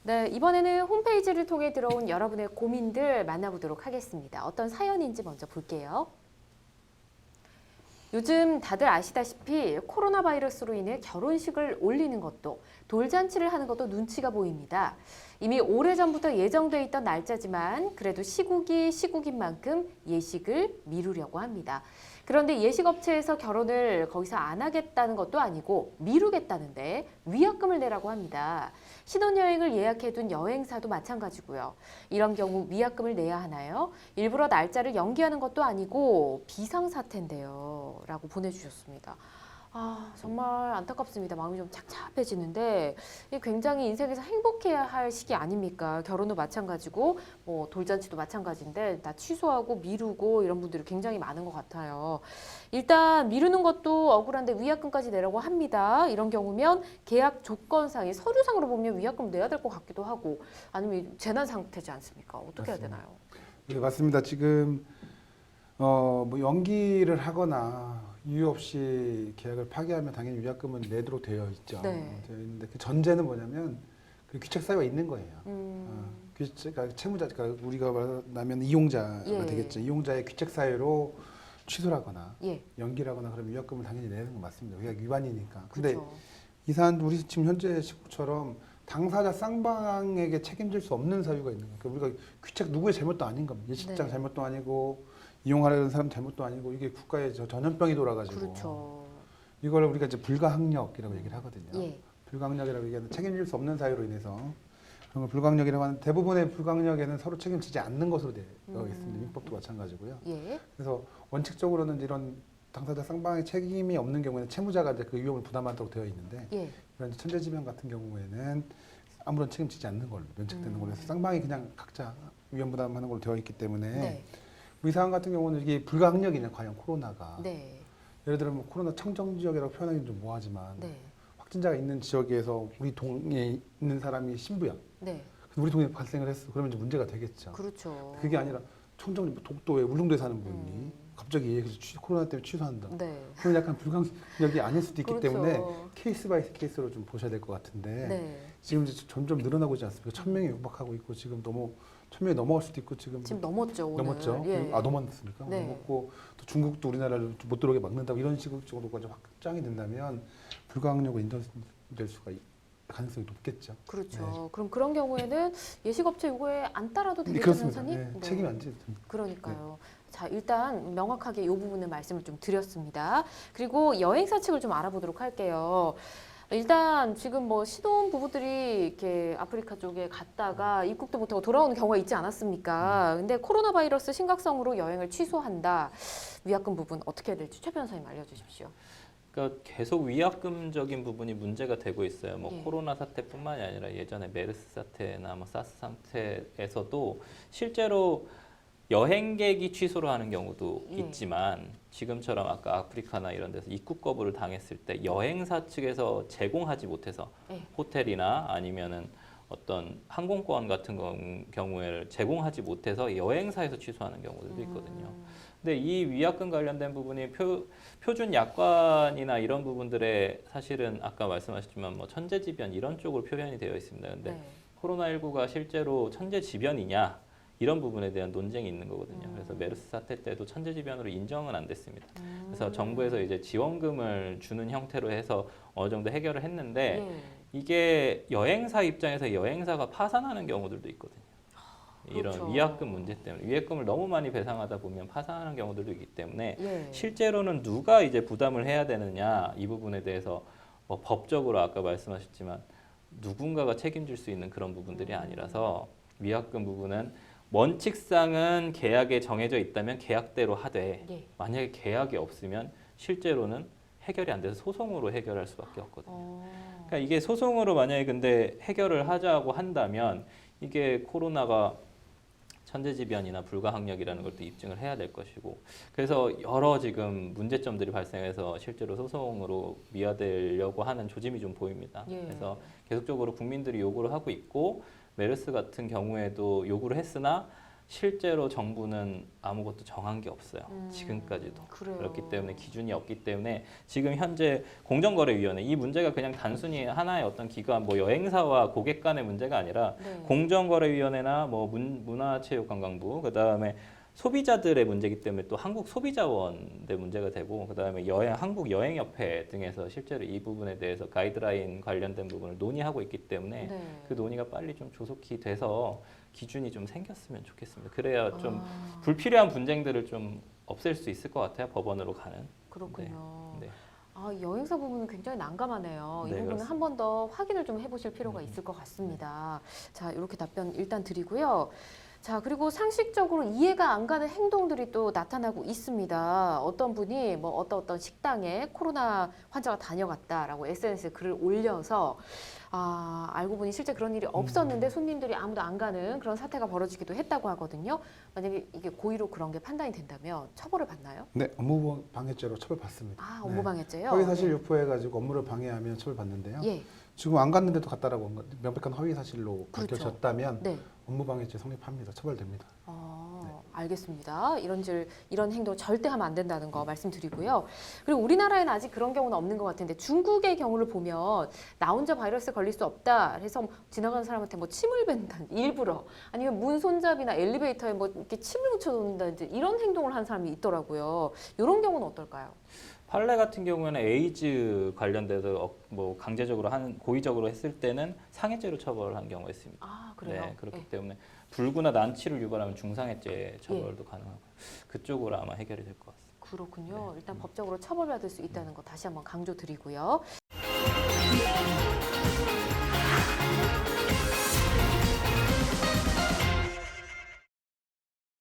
네, 이번에는 홈페이지를 통해 들어온 여러분의 고민들 만나보도록 하겠습니다. 어떤 사연인지 먼저 볼게요. 요즘 다들 아시다시피 코로나 바이러스로 인해 결혼식을 올리는 것도 돌잔치를 하는 것도 눈치가 보입니다. 이미 오래전부터 예정돼 있던 날짜지만 그래도 시국이 시국인 만큼 예식을 미루려고 합니다. 그런데 예식업체에서 결혼을 거기서 안 하겠다는 것도 아니고 미루겠다는데 위약금을 내라고 합니다. 신혼여행을 예약해둔 여행사도 마찬가지고요. 이런 경우 위약금을 내야 하나요? 일부러 날짜를 연기하는 것도 아니고 비상사태인데요. 라고 보내주셨습니다. 아, 정말 안타깝습니다. 마음이 좀 착잡해지는데 이게 굉장히 인생에서 행복해야 할 시기 아닙니까? 결혼도 마찬가지고 뭐 돌잔치도 마찬가지인데 다 취소하고 미루고 이런 분들이 굉장히 많은 것 같아요. 일단 미루는 것도 억울한데 위약금까지 내라고 합니다. 이런 경우면 계약 조건상의 서류상으로 보면 위약금 내야 될 것 같기도 하고 아니면 재난 상태지 않습니까? 어떻게 해야 맞습니다. 되나요? 네, 맞습니다. 지금 뭐 연기를 하거나 이유 없이 계약을 파기하면 당연히 위약금은 내도록 되어 있죠. 네. 되어 있는데 그 전제는 뭐냐면 그 귀책 사유가 있는 거예요. 그러니까 채무자, 그러니까 우리가 말하면 이용자가 예. 되겠죠. 이용자의 귀책 사유로 취소를 하거나 예. 연기를 하거나 그러면 위약금을 당연히 내는 건 맞습니다. 위약 위반이니까. 근데 그렇죠. 이 사안 우리 지금 현재 시국처럼 당사자 쌍방에게 책임질 수 없는 사유가 있는 거예요. 그러니까 우리가 귀책 누구의 잘못도 아닌 겁니다. 예식장 네. 잘못도 아니고 이용하려는 사람 잘못도 아니고 이게 국가의 전염병이 돌아가지고 그렇죠. 이걸 우리가 이제 불가항력이라고 얘기를 하거든요. 예. 불가항력이라고 얘기하는 책임질 수 없는 사유로 인해서 그런 걸 불가항력이라고 하는 대부분의 불가항력에는 서로 책임지지 않는 것으로 되어 있습니다. 민법도 마찬가지고요. 예. 그래서 원칙적으로는 이런 당사자 쌍방의 책임이 없는 경우에는 채무자가 이제 그 위험을 부담하도록 되어 있는데 예. 이런 천재지변 같은 경우에는 아무런 책임지지 않는 걸로 면책되는 걸로 해서 쌍방이 그냥 각자 위험 부담하는 걸로 되어 있기 때문에 네. 우리 상황 같은 경우는 이게 불가항력이냐 과연 코로나가 네. 예를 들면 뭐 코로나 청정 지역이라고 표현하기는 좀 뭐하지만 네. 확진자가 있는 지역에서 우리 동에 있는 사람이 신부야. 네. 우리 동에 발생을 했어. 그러면 이제 문제가 되겠죠. 그렇죠. 그게 아니라 청정 독도에 울릉도에 사는 분이 갑자기 얘기해서 코로나 때문에 취소한다. 네. 그건 약간 불가항력이 아닐 수도 있기 그렇죠. 때문에 케이스 바이 케이스로 좀 보셔야 될 것 같은데 네. 지금 이제 점점 늘어나고 있지 않습니까? 1,000명이 육박하고 있고 지금 너무 1,000명이 넘어갈 수도 있고 지금 넘었죠, 오늘. 넘었죠. 예. 아 넘었습니까? 네. 넘었고 또 중국도 우리나라를 못 들어오게 막는다고 이런 식으로 정도까지 확장이 된다면 불가항력으로 인정될 수가 가능성이 높겠죠. 그렇죠. 그럼 그런 경우에는 예식업체 요구에 안 따라도 네, 되겠죠, 그렇습니다. 변호사님? 네, 책임이 안 져도 그러니까요. 자, 일단 명확하게 이 부분은 말씀을 좀 드렸습니다. 그리고 여행사 측을 좀 알아보도록 할게요. 일단 지금 뭐 신혼 부부들이 이렇게 아프리카 쪽에 갔다가 입국도 못하고 돌아오는 경우가 있지 않았습니까? 근데 코로나 바이러스 심각성으로 여행을 취소한다. 위약금 부분 어떻게 해야 될지 최 변호사님 알려주십시오. 그러니까 계속 위약금적인 부분이 문제가 되고 있어요. 뭐 예. 코로나 사태뿐만이 아니라 예전에 메르스 사태나 뭐 사스 사태에서도 실제로 여행객이 취소를 하는 경우도 예. 있지만 지금처럼 아까 아프리카나 이런 데서 입국 거부를 당했을 때 여행사 측에서 제공하지 못해서 예. 호텔이나 아니면은 어떤 항공권 같은 경우에 제공하지 못해서 여행사에서 취소하는 경우들도 있거든요. 근데 이 위약금 관련된 부분이 표준 약관이나 이런 부분들에 사실은 아까 말씀하셨지만 뭐 천재지변 이런 쪽으로 표현이 되어 있습니다. 근데 네. 코로나19가 실제로 천재지변이냐 이런 부분에 대한 논쟁이 있는 거거든요. 그래서 메르스 사태 때도 천재지변으로 인정은 안 됐습니다. 그래서 정부에서 이제 지원금을 주는 형태로 해서 어느 정도 해결을 했는데 예. 이게 여행사 입장에서 여행사가 파산하는 경우들도 있거든요. 이런 그렇죠. 위약금 문제 때문에 위약금을 너무 많이 배상하다 보면 파산하는 경우들도 있기 때문에 예. 실제로는 누가 이제 부담을 해야 되느냐 이 부분에 대해서 뭐 법적으로 아까 말씀하셨지만 누군가가 책임질 수 있는 그런 부분들이 아니라서 위약금 부분은 원칙상은 계약에 정해져 있다면 계약대로 하되 예. 만약에 계약이 없으면 실제로는 해결이 안 돼서 소송으로 해결할 수밖에 없거든요. 그러니까 이게 소송으로 만약에 근데 해결을 하자고 한다면 이게 코로나가 천재지변이나 불가항력이라는 걸 또 입증을 해야 될 것이고 그래서 여러 지금 문제점들이 발생해서 실제로 소송으로 미화되려고 하는 조짐이 좀 보입니다. 예. 그래서 계속적으로 국민들이 요구를 하고 있고 메르스 같은 경우에도 요구를 했으나 실제로 정부는 아무것도 정한 게 없어요. 지금까지도. 그래요. 그렇기 때문에 기준이 없기 때문에 지금 현재 공정거래위원회 이 문제가 그냥 단순히 하나의 어떤 기관 뭐 여행사와 고객 간의 문제가 아니라 네. 공정거래위원회나 뭐 문화체육관광부 그다음에 소비자들의 문제이기 때문에 또 한국소비자원의 문제가 되고 그다음에 한국여행협회 등에서 실제로 이 부분에 대해서 가이드라인 관련된 부분을 논의하고 있기 때문에 네. 그 논의가 빨리 좀 조속히 돼서 기준이 좀 생겼으면 좋겠습니다. 그래야 좀 아, 불필요한 분쟁들을 좀 없앨 수 있을 것 같아요. 법원으로 가는. 그렇군요. 네. 아, 여행사 부분은 굉장히 난감하네요. 이 네, 부분은 한 번 더 확인을 좀 해보실 필요가 있을 것 같습니다. 자, 이렇게 답변 일단 드리고요. 자, 그리고 상식적으로 이해가 안 가는 행동들이 또 나타나고 있습니다. 어떤 분이 뭐 어떤 식당에 코로나 환자가 다녀갔다라고 SNS에 글을 올려서 알고 보니 실제 그런 일이 없었는데 손님들이 아무도 안 가는 그런 사태가 벌어지기도 했다고 하거든요. 만약에 이게 고의로 그런 게 판단이 된다면 처벌을 받나요? 네, 업무 방해죄로 처벌받습니다. 아, 업무방해죄요? 허위 사실 유포해가지고 업무를 방해하면 처벌받는데요. 예, 지금 안 갔는데도 갔다라고 한 거, 명백한 허위 사실로 그렇죠. 밝혀졌다면 네. 업무방해죄 성립합니다. 처벌됩니다. 알겠습니다. 이런 행동 절대 하면 안 된다는 거 말씀드리고요. 그리고 우리나라에는 아직 그런 경우는 없는 것 같은데 중국의 경우를 보면 나 혼자 바이러스에 걸릴 수 없다 해서 지나가는 사람한테 뭐 침을 뱉는다 일부러 아니면 문 손잡이나 엘리베이터에 뭐 이렇게 침을 묻혀놓는다든지 이런 행동을 하는 사람이 있더라고요. 이런 경우는 어떨까요? 판례 같은 경우에는 에이즈 관련돼서 뭐 강제적으로 고의적으로 했을 때는 상해죄로 처벌하는 경우가 있습니다. 아, 그래요? 네, 그렇기 네. 때문에 불구나 난치를 유발하면 중상해죄 처벌도 가능하고 그쪽으로 아마 해결이 될 것 같습니다. 그렇군요. 네. 일단 법적으로 처벌받을 수 있다는 거 다시 한번 강조드리고요.